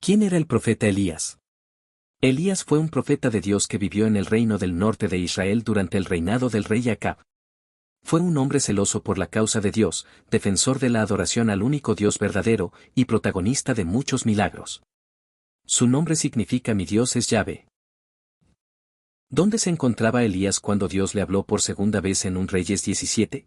¿Quién era el profeta Elías? Elías fue un profeta de Dios que vivió en el reino del norte de Israel durante el reinado del rey Acab. Fue un hombre celoso por la causa de Dios, defensor de la adoración al único Dios verdadero, y protagonista de muchos milagros. Su nombre significa Mi Dios es Yahvé. ¿Dónde se encontraba Elías cuando Dios le habló por segunda vez en 1 Reyes 17?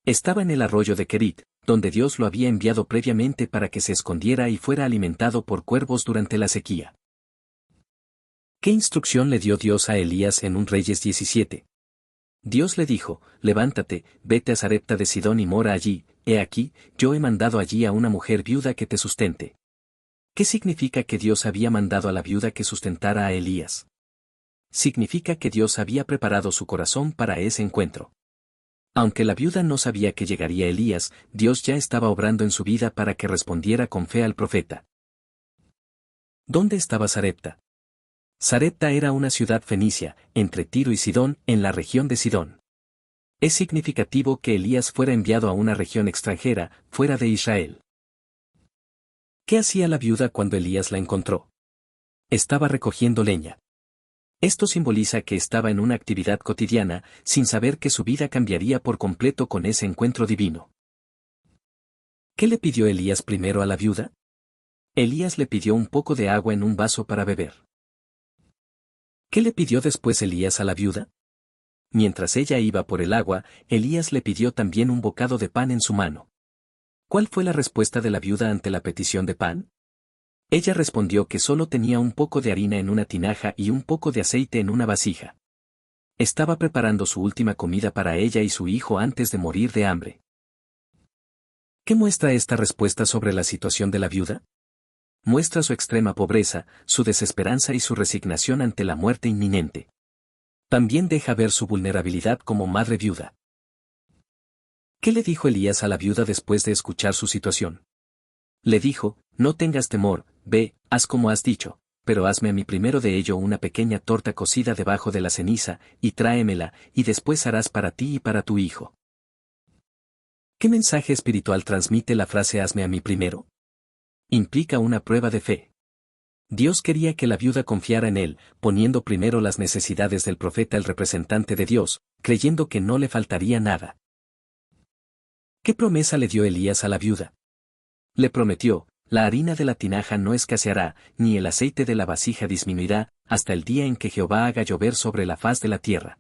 Estaba en el arroyo de Kerit, donde Dios lo había enviado previamente para que se escondiera y fuera alimentado por cuervos durante la sequía. ¿Qué instrucción le dio Dios a Elías en 1 Reyes 17? Dios le dijo, levántate, vete a Sarepta de Sidón y mora allí, he aquí, yo he mandado allí a una mujer viuda que te sustente. ¿Qué significa que Dios había mandado a la viuda que sustentara a Elías? Significa que Dios había preparado su corazón para ese encuentro. Aunque la viuda no sabía que llegaría Elías, Dios ya estaba obrando en su vida para que respondiera con fe al profeta. ¿Dónde estaba Sarepta? Sarepta era una ciudad fenicia, entre Tiro y Sidón, en la región de Sidón. Es significativo que Elías fuera enviado a una región extranjera, fuera de Israel. ¿Qué hacía la viuda cuando Elías la encontró? Estaba recogiendo leña. Esto simboliza que estaba en una actividad cotidiana, sin saber que su vida cambiaría por completo con ese encuentro divino. ¿Qué le pidió Elías primero a la viuda? Elías le pidió un poco de agua en un vaso para beber. ¿Qué le pidió después Elías a la viuda? Mientras ella iba por el agua, Elías le pidió también un bocado de pan en su mano. ¿Cuál fue la respuesta de la viuda ante la petición de pan? Ella respondió que solo tenía un poco de harina en una tinaja y un poco de aceite en una vasija. Estaba preparando su última comida para ella y su hijo antes de morir de hambre. ¿Qué muestra esta respuesta sobre la situación de la viuda? Muestra su extrema pobreza, su desesperanza y su resignación ante la muerte inminente. También deja ver su vulnerabilidad como madre viuda. ¿Qué le dijo Elías a la viuda después de escuchar su situación? Le dijo, no tengas temor, ve, haz como has dicho, pero hazme a mí primero de ello una pequeña torta cocida debajo de la ceniza, y tráemela, y después harás para ti y para tu hijo. ¿Qué mensaje espiritual transmite la frase hazme a mí primero? Implica una prueba de fe. Dios quería que la viuda confiara en él, poniendo primero las necesidades del profeta el representante de Dios, creyendo que no le faltaría nada. ¿Qué promesa le dio Elías a la viuda? Le prometió, la harina de la tinaja no escaseará, ni el aceite de la vasija disminuirá, hasta el día en que Jehová haga llover sobre la faz de la tierra.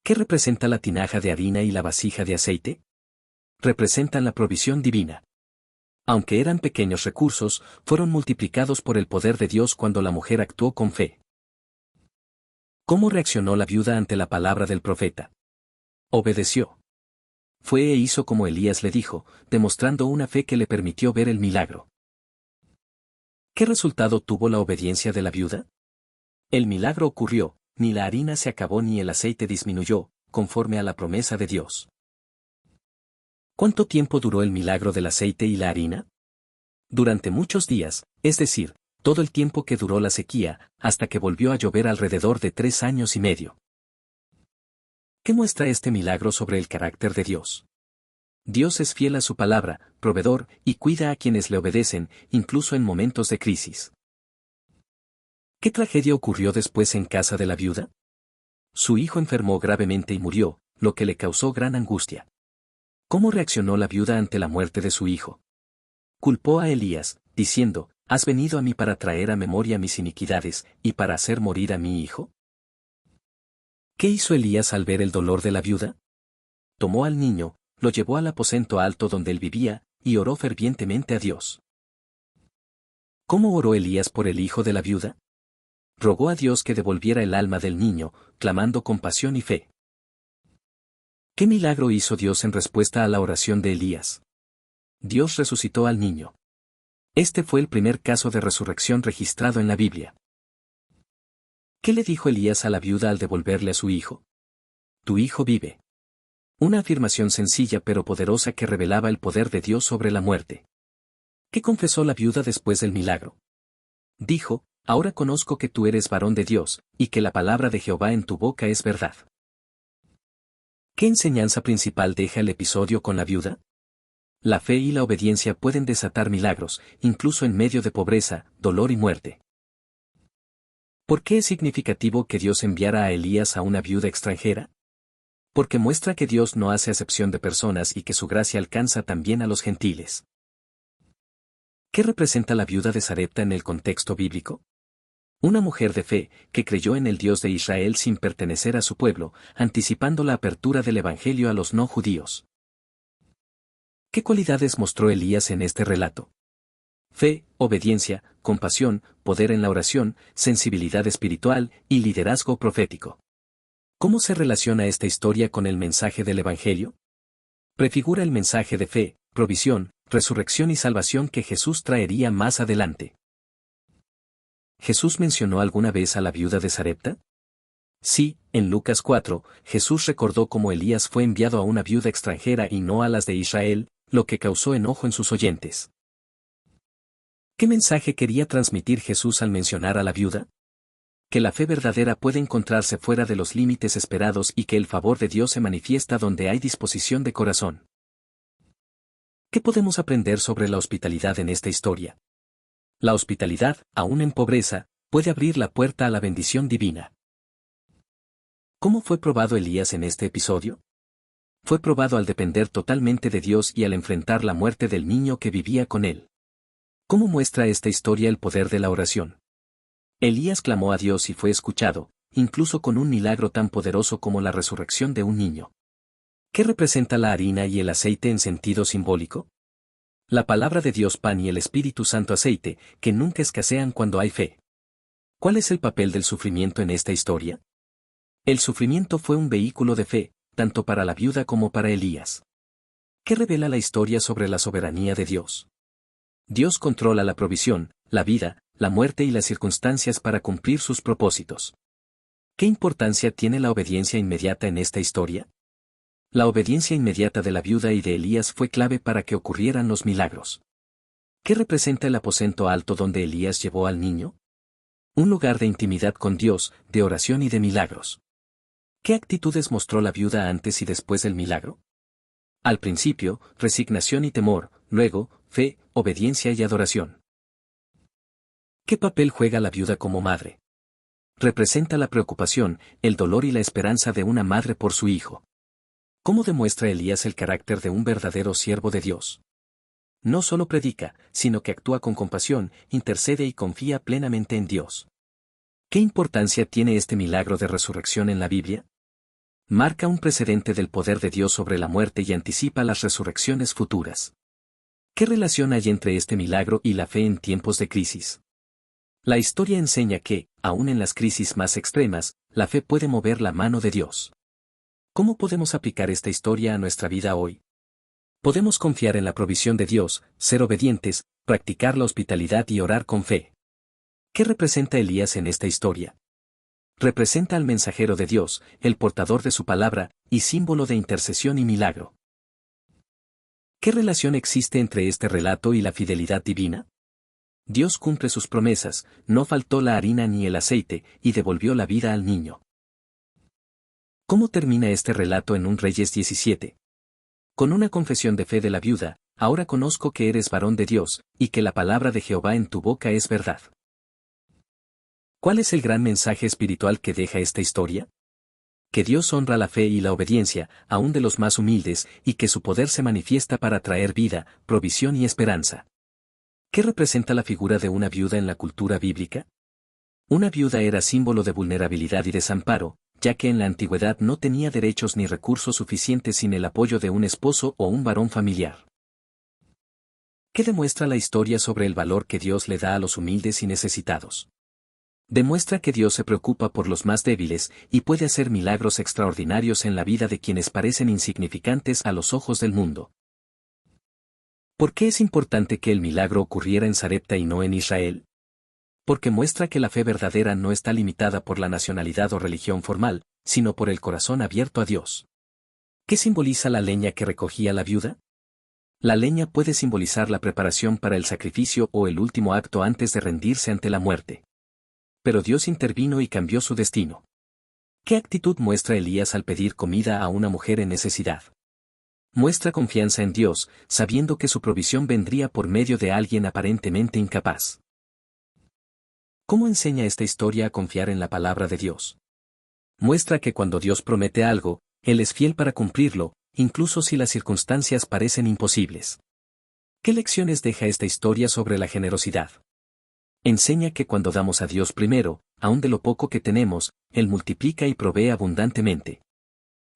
¿Qué representa la tinaja de harina y la vasija de aceite? Representan la provisión divina. Aunque eran pequeños recursos, fueron multiplicados por el poder de Dios cuando la mujer actuó con fe. ¿Cómo reaccionó la viuda ante la palabra del profeta? Obedeció. Fue e hizo como Elías le dijo, demostrando una fe que le permitió ver el milagro. ¿Qué resultado tuvo la obediencia de la viuda? El milagro ocurrió, ni la harina se acabó ni el aceite disminuyó, conforme a la promesa de Dios. ¿Cuánto tiempo duró el milagro del aceite y la harina? Durante muchos días, es decir, todo el tiempo que duró la sequía, hasta que volvió a llover alrededor de 3 años y medio. ¿Qué muestra este milagro sobre el carácter de Dios? Dios es fiel a su palabra, proveedor, y cuida a quienes le obedecen, incluso en momentos de crisis. ¿Qué tragedia ocurrió después en casa de la viuda? Su hijo enfermó gravemente y murió, lo que le causó gran angustia. ¿Cómo reaccionó la viuda ante la muerte de su hijo? Culpó a Elías, diciendo, ¿has venido a mí para traer a memoria mis iniquidades, y para hacer morir a mi hijo? ¿Qué hizo Elías al ver el dolor de la viuda? Tomó al niño, lo llevó al aposento alto donde él vivía, y oró fervientemente a Dios. ¿Cómo oró Elías por el hijo de la viuda? Rogó a Dios que devolviera el alma del niño, clamando con pasión y fe. ¿Qué milagro hizo Dios en respuesta a la oración de Elías? Dios resucitó al niño. Este fue el primer caso de resurrección registrado en la Biblia. ¿Qué le dijo Elías a la viuda al devolverle a su hijo? Tu hijo vive. Una afirmación sencilla pero poderosa que revelaba el poder de Dios sobre la muerte. ¿Qué confesó la viuda después del milagro? Dijo, ahora conozco que tú eres varón de Dios, y que la palabra de Jehová en tu boca es verdad. ¿Qué enseñanza principal deja el episodio con la viuda? La fe y la obediencia pueden desatar milagros, incluso en medio de pobreza, dolor y muerte. ¿Por qué es significativo que Dios enviara a Elías a una viuda extranjera? Porque muestra que Dios no hace acepción de personas y que su gracia alcanza también a los gentiles. ¿Qué representa la viuda de Sarepta en el contexto bíblico? Una mujer de fe, que creyó en el Dios de Israel sin pertenecer a su pueblo, anticipando la apertura del Evangelio a los no judíos. ¿Qué cualidades mostró Elías en este relato? Fe, obediencia, compasión, poder en la oración, sensibilidad espiritual y liderazgo profético. ¿Cómo se relaciona esta historia con el mensaje del Evangelio? Prefigura el mensaje de fe, provisión, resurrección y salvación que Jesús traería más adelante. ¿Jesús mencionó alguna vez a la viuda de Sarepta? Sí, en Lucas 4, Jesús recordó cómo Elías fue enviado a una viuda extranjera y no a las de Israel, lo que causó enojo en sus oyentes. ¿Qué mensaje quería transmitir Jesús al mencionar a la viuda? Que la fe verdadera puede encontrarse fuera de los límites esperados y que el favor de Dios se manifiesta donde hay disposición de corazón. ¿Qué podemos aprender sobre la hospitalidad en esta historia? La hospitalidad, aún en pobreza, puede abrir la puerta a la bendición divina. ¿Cómo fue probado Elías en este episodio? Fue probado al depender totalmente de Dios y al enfrentar la muerte del niño que vivía con él. ¿Cómo muestra esta historia el poder de la oración? Elías clamó a Dios y fue escuchado, incluso con un milagro tan poderoso como la resurrección de un niño. ¿Qué representa la harina y el aceite en sentido simbólico? La palabra de Dios pan y el Espíritu Santo aceite, que nunca escasean cuando hay fe. ¿Cuál es el papel del sufrimiento en esta historia? El sufrimiento fue un vehículo de fe, tanto para la viuda como para Elías. ¿Qué revela la historia sobre la soberanía de Dios? Dios controla la provisión, la vida, la muerte y las circunstancias para cumplir sus propósitos. ¿Qué importancia tiene la obediencia inmediata en esta historia? La obediencia inmediata de la viuda y de Elías fue clave para que ocurrieran los milagros. ¿Qué representa el aposento alto donde Elías llevó al niño? Un lugar de intimidad con Dios, de oración y de milagros. ¿Qué actitudes mostró la viuda antes y después del milagro? Al principio, resignación y temor, luego, fe, obediencia y adoración. ¿Qué papel juega la viuda como madre? Representa la preocupación, el dolor y la esperanza de una madre por su hijo. ¿Cómo demuestra Elías el carácter de un verdadero siervo de Dios? No solo predica, sino que actúa con compasión, intercede y confía plenamente en Dios. ¿Qué importancia tiene este milagro de resurrección en la Biblia? Marca un precedente del poder de Dios sobre la muerte y anticipa las resurrecciones futuras. ¿Qué relación hay entre este milagro y la fe en tiempos de crisis? La historia enseña que, aun en las crisis más extremas, la fe puede mover la mano de Dios. ¿Cómo podemos aplicar esta historia a nuestra vida hoy? Podemos confiar en la provisión de Dios, ser obedientes, practicar la hospitalidad y orar con fe. ¿Qué representa Elías en esta historia? Representa al mensajero de Dios, el portador de su palabra, y símbolo de intercesión y milagro. ¿Qué relación existe entre este relato y la fidelidad divina? Dios cumple sus promesas, no faltó la harina ni el aceite, y devolvió la vida al niño. ¿Cómo termina este relato en 1 Reyes 17? Con una confesión de fe de la viuda, ahora conozco que eres varón de Dios, y que la palabra de Jehová en tu boca es verdad. ¿Cuál es el gran mensaje espiritual que deja esta historia? Que Dios honra la fe y la obediencia, aun de los más humildes, y que su poder se manifiesta para traer vida, provisión y esperanza. ¿Qué representa la figura de una viuda en la cultura bíblica? Una viuda era símbolo de vulnerabilidad y desamparo, ya que en la antigüedad no tenía derechos ni recursos suficientes sin el apoyo de un esposo o un varón familiar. ¿Qué demuestra la historia sobre el valor que Dios le da a los humildes y necesitados? Demuestra que Dios se preocupa por los más débiles y puede hacer milagros extraordinarios en la vida de quienes parecen insignificantes a los ojos del mundo. ¿Por qué es importante que el milagro ocurriera en Sarepta y no en Israel? Porque muestra que la fe verdadera no está limitada por la nacionalidad o religión formal, sino por el corazón abierto a Dios. ¿Qué simboliza la leña que recogía la viuda? La leña puede simbolizar la preparación para el sacrificio o el último acto antes de rendirse ante la muerte. Pero Dios intervino y cambió su destino. ¿Qué actitud muestra Elías al pedir comida a una mujer en necesidad? Muestra confianza en Dios, sabiendo que su provisión vendría por medio de alguien aparentemente incapaz. ¿Cómo enseña esta historia a confiar en la palabra de Dios? Muestra que cuando Dios promete algo, Él es fiel para cumplirlo, incluso si las circunstancias parecen imposibles. ¿Qué lecciones deja esta historia sobre la generosidad? Enseña que cuando damos a Dios primero, aun de lo poco que tenemos, Él multiplica y provee abundantemente.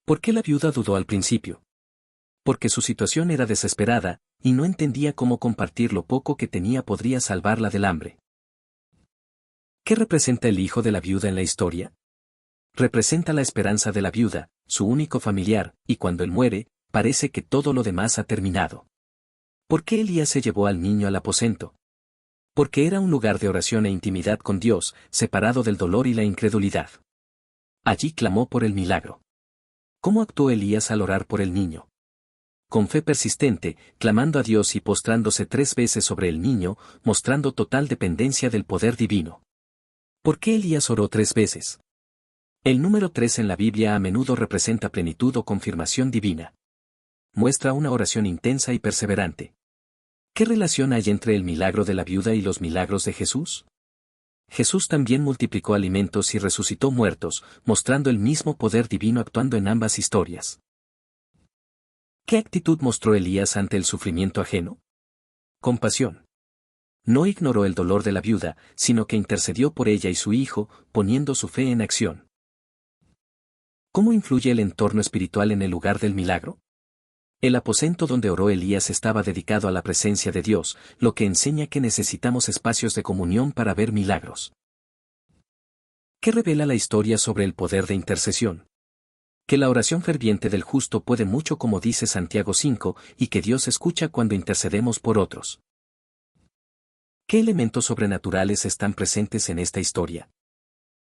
¿Por qué la viuda dudó al principio? Porque su situación era desesperada, y no entendía cómo compartir lo poco que tenía podría salvarla del hambre. ¿Qué representa el hijo de la viuda en la historia? Representa la esperanza de la viuda, su único familiar, y cuando él muere, parece que todo lo demás ha terminado. ¿Por qué Elías se llevó al niño al aposento? Porque era un lugar de oración e intimidad con Dios, separado del dolor y la incredulidad. Allí clamó por el milagro. ¿Cómo actuó Elías al orar por el niño? Con fe persistente, clamando a Dios y postrándose 3 veces sobre el niño, mostrando total dependencia del poder divino. ¿Por qué Elías oró 3 veces? El número 3 en la Biblia a menudo representa plenitud o confirmación divina. Muestra una oración intensa y perseverante. ¿Qué relación hay entre el milagro de la viuda y los milagros de Jesús? Jesús también multiplicó alimentos y resucitó muertos, mostrando el mismo poder divino actuando en ambas historias. ¿Qué actitud mostró Elías ante el sufrimiento ajeno? Compasión. No ignoró el dolor de la viuda, sino que intercedió por ella y su hijo, poniendo su fe en acción. ¿Cómo influye el entorno espiritual en el lugar del milagro? El aposento donde oró Elías estaba dedicado a la presencia de Dios, lo que enseña que necesitamos espacios de comunión para ver milagros. ¿Qué revela la historia sobre el poder de intercesión? Que la oración ferviente del justo puede mucho, como dice Santiago 5, y que Dios escucha cuando intercedemos por otros. ¿Qué elementos sobrenaturales están presentes en esta historia?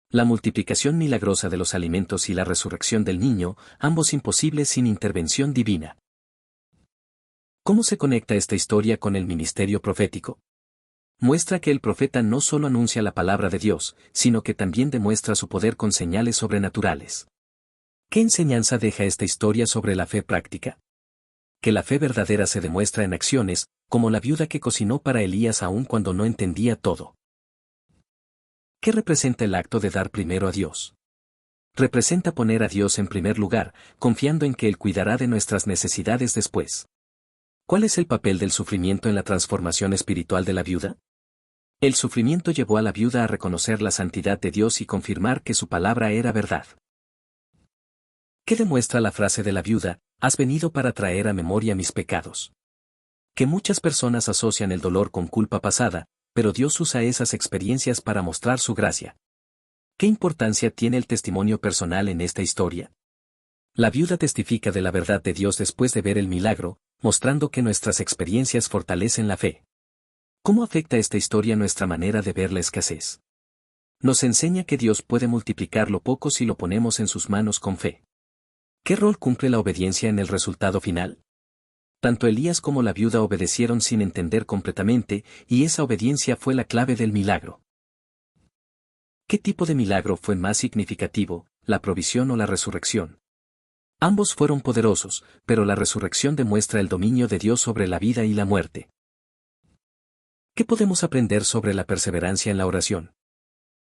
La multiplicación milagrosa de los alimentos y la resurrección del niño, ambos imposibles sin intervención divina. ¿Cómo se conecta esta historia con el ministerio profético? Muestra que el profeta no solo anuncia la palabra de Dios, sino que también demuestra su poder con señales sobrenaturales. ¿Qué enseñanza deja esta historia sobre la fe práctica? Que la fe verdadera se demuestra en acciones, como la viuda que cocinó para Elías aun cuando no entendía todo. ¿Qué representa el acto de dar primero a Dios? Representa poner a Dios en primer lugar, confiando en que Él cuidará de nuestras necesidades después. ¿Cuál es el papel del sufrimiento en la transformación espiritual de la viuda? El sufrimiento llevó a la viuda a reconocer la santidad de Dios y confirmar que su palabra era verdad. ¿Qué demuestra la frase de la viuda? Has venido para traer a memoria mis pecados. Que muchas personas asocian el dolor con culpa pasada, pero Dios usa esas experiencias para mostrar su gracia. ¿Qué importancia tiene el testimonio personal en esta historia? La viuda testifica de la verdad de Dios después de ver el milagro, mostrando que nuestras experiencias fortalecen la fe. ¿Cómo afecta esta historia nuestra manera de ver la escasez? Nos enseña que Dios puede multiplicar lo poco si lo ponemos en sus manos con fe. ¿Qué rol cumple la obediencia en el resultado final? Tanto Elías como la viuda obedecieron sin entender completamente, y esa obediencia fue la clave del milagro. ¿Qué tipo de milagro fue más significativo, la provisión o la resurrección? Ambos fueron poderosos, pero la resurrección demuestra el dominio de Dios sobre la vida y la muerte. ¿Qué podemos aprender sobre la perseverancia en la oración?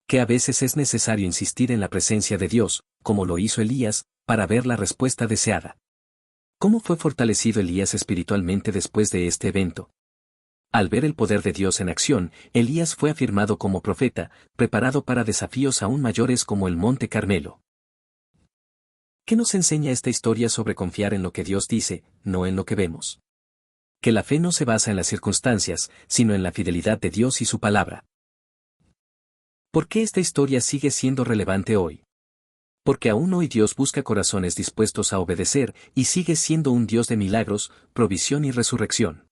Que a veces es necesario insistir en la presencia de Dios, como lo hizo Elías, para ver la respuesta deseada. ¿Cómo fue fortalecido Elías espiritualmente después de este evento? Al ver el poder de Dios en acción, Elías fue afirmado como profeta, preparado para desafíos aún mayores como el Monte Carmelo. ¿Qué nos enseña esta historia sobre confiar en lo que Dios dice, no en lo que vemos? Que la fe no se basa en las circunstancias, sino en la fidelidad de Dios y su palabra. ¿Por qué esta historia sigue siendo relevante hoy? Porque aún hoy Dios busca corazones dispuestos a obedecer y sigue siendo un Dios de milagros, provisión y resurrección.